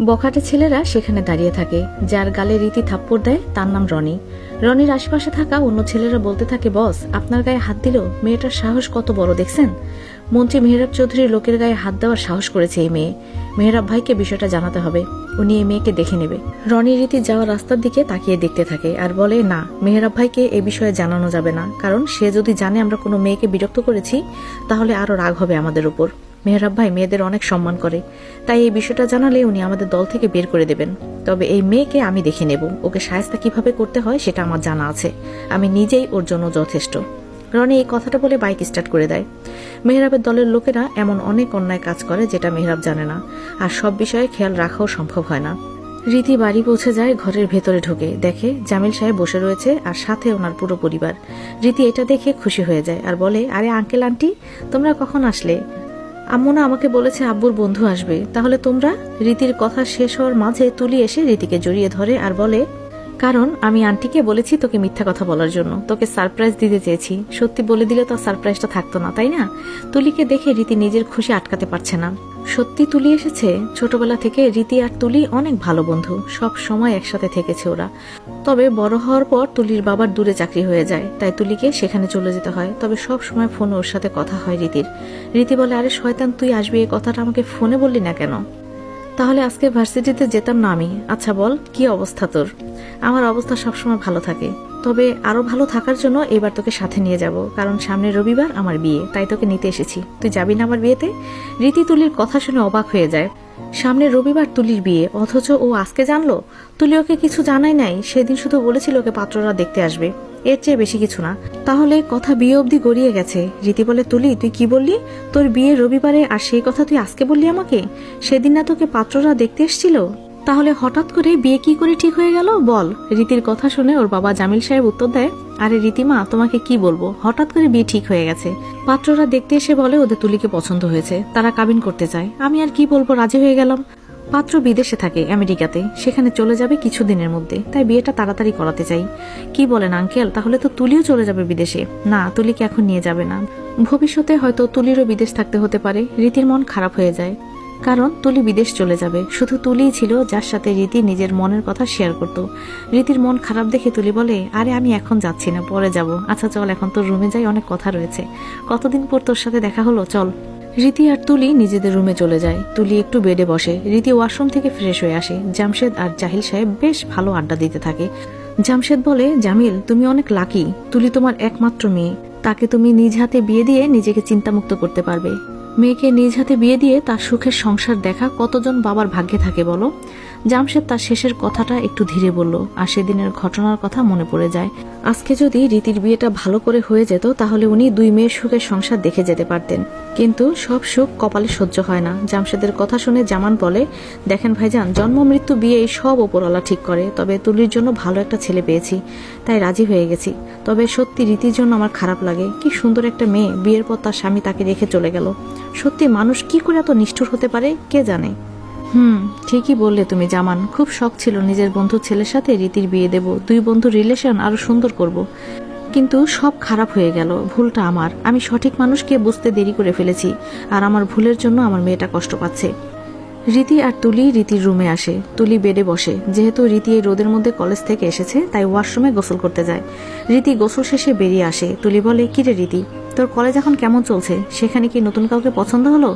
বখাটে ছেলেরা সেখানে দাঁড়িয়ে থাকে। যার গালে রীতি থাপ্পড় দেয় তার নাম রনি। রনির আশেপাশে থাকা অন্য ছেলেরা বলতে থাকে, বস আপনার গায়ে হাত দিল, মেয়েটার সাহস কত বড় দেখছেন। মন্ত্রী মেহরাব চৌধুরীর লোকের গায়ে হাত দেওয়ার সাহস করেছে এই মেয়ে। মেহরাব ভাইকে বিষয়টা জানাতে হবে, উনি এই মেয়েকে দেখে নেবে। রনি রীতি যাওয়ার রাস্তার দিকে তাকিয়ে দেখতে থাকে আর বলে, না, মেহরাব ভাইকে এ বিষয়ে জানানো যাবে না, কারণ সে যদি জানে আমরা কোনো মেয়েকে বিরক্ত করেছি তাহলে আরো রাগ হবে আমাদের উপর। মেহরাব ভাই মেয়েদের অনেক সম্মান করে, তাই এই বিষয়টা জানালে উনি আমাদের দল থেকে বের করে দেবেন। তবে এই মেয়েকে আমি দেখে নেব, ওকে শায়েস্তা কিভাবে করতে হয় সেটা আমার জানা আছে, আমি নিজেই ওর জন্য যথেষ্ট। রনি এই কথাটা বলে বাইক স্টার্ট করে দেয়। মেহরাবের দলের লোকেরা এমন অনেক অন্যায় কাজ করে যেটা মেহরাব জানে না, আর সব বিষয়ে খেয়াল রাখাও সম্ভব হয় না। রীতি বাড়ি পৌঁছে যায়, ঘরের ভেতরে ঢুকে দেখে জামিল সাহেব বসে রয়েছে আর সাথে ওনার পুরো পরিবার। রীতি এটা দেখে খুশি হয়ে যায় আর বলে, আরে আঙ্কেল আন্টি, তোমরা কখন আসলে? আম্মু না আমাকে বলেছে আব্বুর বন্ধু আসবে, তাহলে তোমরা? রীতির কথা শেষ হওয়ার মাঝে তুলি এসে রীতিকে জড়িয়ে ধরে আর বলে, কারণ আমি আন্টিকে বলেছি তোকে মিথ্যা কথা বলার জন্য, তোকে সারপ্রাইজ দিতে চেয়েছি, সত্যি বলে দিলে তো সারপ্রাইজটা থাকতো না, তাই না? তুলিকে দেখে রীতি নিজের খুশি আটকাতে পারছে না। সত্যি তুলি এসেছে। ছোটবেলা থেকে রীতি আর তুলি অনেক ভালো বন্ধু, সব সময় একসাথে থেকেছে ওরা। তবে বড় হওয়ার পর তুলির বাবার দূরে চাকরি হয়ে যায়, তাই তুলিকে সেখানে চলে যেতে হয়। তবে সব সময় ফোনে ওর সাথে কথা হয় রীতির। রীতি বলে, আরে শয়তান, তুই আসবি এই কথাটা আমাকে ফোনে বললি না কেন? তাহলে আজকে ভার্সিটিতে যেতাম না আমি। আচ্ছা বল, কি অবস্থা তোর? আমার অবস্থা সবসময় ভালো থাকে, তবে আরো ভালো থাকার জন্য এবার তোকে সাথে নিয়ে যাব, কারণ সামনে রবিবার আমার বিয়ে, তাই তোকে নিতে এসেছি। তুই যাবি না আমার বিয়েতে? রীতি তুলির কথা শুনে অবাক হয়ে যায়। সামনে রবিবার তুলির বিয়ে, অথচ ও আজকে জানলো? তুলি ওকে কিছু জানাই নাই, সেদিন শুধু বলেছিল ওকে পাত্ররা দেখতে আসবে, এর চেয়ে বেশি কিছু না। তাহলে কথা বিয়ে অবধি গড়িয়ে গেছে। রীতি বলে, তুলি তুই কি বললি? তোর বিয়ে রবিবারে, আর সেই কথা তুই আজকে বললি আমাকে? সেদিন না তোকে পাত্ররা দেখতে এসেছিল? তাহলে হঠাৎ করে বিয়ে কি করে ঠিক হয়ে গেল বল? রীতির কথা শুনে ওর বাবা জামিল সাহেব উত্তর দেয়, আরে রীতিমা, তোমাকে কি বলবো, হঠাৎ করে বিয়ে ঠিক হয়ে গেছে। পাত্ররা দেখতে এসে বলে ওদের তুলিকে পছন্দ হয়েছে, তারা কাবিন করতে চায়। আমি আর কি বলবো, রাজি হয়ে গেলাম। পাত্র বিদেশে থাকে, আমেরিকাতে, সেখানে চলে যাবে কিছুদিনের মধ্যে, তাই বিয়েটা তাড়াতাড়ি করাতে চাই। কি বলেন আঙ্কেল? তাহলে তো তুলিও চলে যাবে বিদেশে। না, তুলিকে এখন নিয়ে যাবে না, ভবিষ্যতে হয়তো তুলিরও বিদেশ থাকতে হতে পারে। রীতির মন খারাপ হয়ে যায়, কারণ তুলি বিদেশ চলে যাবে। শুধু তুলিই ছিল যার সাথে রীতি নিজের মনের কথা শেয়ার করত। রীতির মন খারাপ দেখে তুলি বলে, আরে আমি এখন যাচ্ছি না, পরে যাব। আচ্ছা চল, এখন তোর রুমে যাই, অনেক কথা রয়েছে, কতদিন পর তোর সাথে দেখা হলো, চল। রীতি আর তুলি নিজেদের রুমে চলে যায়। তুলি একটু বেডে বসে, রীতি ওয়াশরুম থেকে ফ্রেশ হয়ে আসে। জামশেদ আর জাহিল সাহেব বেশ ভালো আড্ডা দিতে থাকে। জামশেদ বলে, জামিল তুমি অনেক লাকি, তুলি তোমার একমাত্র মেয়ে, তাকে তুমি নিজ হাতে বিয়ে দিয়ে নিজেকে চিন্তামুক্ত করতে পারবে। মেয়েকে নিজ হাতে বিয়ে দিয়ে তার সুখের সংসার দেখা কতজন বাবার ভাগ্যে থাকে বলো? জামশেদ তার শেষের কথাটা একটু ধীরে বলল, আর সেদিনের ঘটনার কথা মনে পড়ে যায়। আজকে যদি রীতির বিয়েটা ভালো করে হয়ে যেত তাহলে উনি দুই মেয়ের সুখের সংসার দেখে যেতে পারতেন, কিন্তু সব সুখ কপালে সহ্য হয় না। জামশেদের কথা শুনে জামান বলে, দেখেন ভাইজান, জন্ম মৃত্যু বিয়ে এই সব ওপরওয়ালা ঠিক করে, তবে তুলির জন্য ভালো একটা ছেলে পেয়েছি, তাই রাজি হয়ে গেছি। তবে সত্যি রীতির জন্য আমার খারাপ লাগে, কি সুন্দর একটা মেয়ে, বিয়ের পর তার স্বামী তাকে রেখে চলে গেল। সত্যি মানুষ কি করে এত নিষ্ঠুর হতে পারে, কে জানে। ঠিকই বললে তুমি জামান, খুব শখ ছিল নিজের বন্ধুর ছেলের সাথে রীতির বিয়ে দেব, দুই বন্ধুর রিলেশন আরো সুন্দর করব, কিন্তু সব খারাপ হয়ে গেল। ভুলটা আমার, আমি সঠিক মানুষকে বুঝতে দেরি করে ফেলেছি, আর আমার ভুলের জন্য আমার মেয়েটা কষ্ট পাচ্ছে। রীতি আর তুলি রীতির রুমে আসে। তুলি বেডে বসে, যেহেতু রীতি এই রোদের মধ্যে কলেজ থেকে এসেছে তাই ওয়াশরুমে গোসল করতে যায়। রীতি গোসল শেষে বেরিয়ে আসে। তুলি বলে, কিরে রীতি, তোর কলেজ এখন কেমন চলছে? সেখানে কি নতুন কাউকে পছন্দ হলো?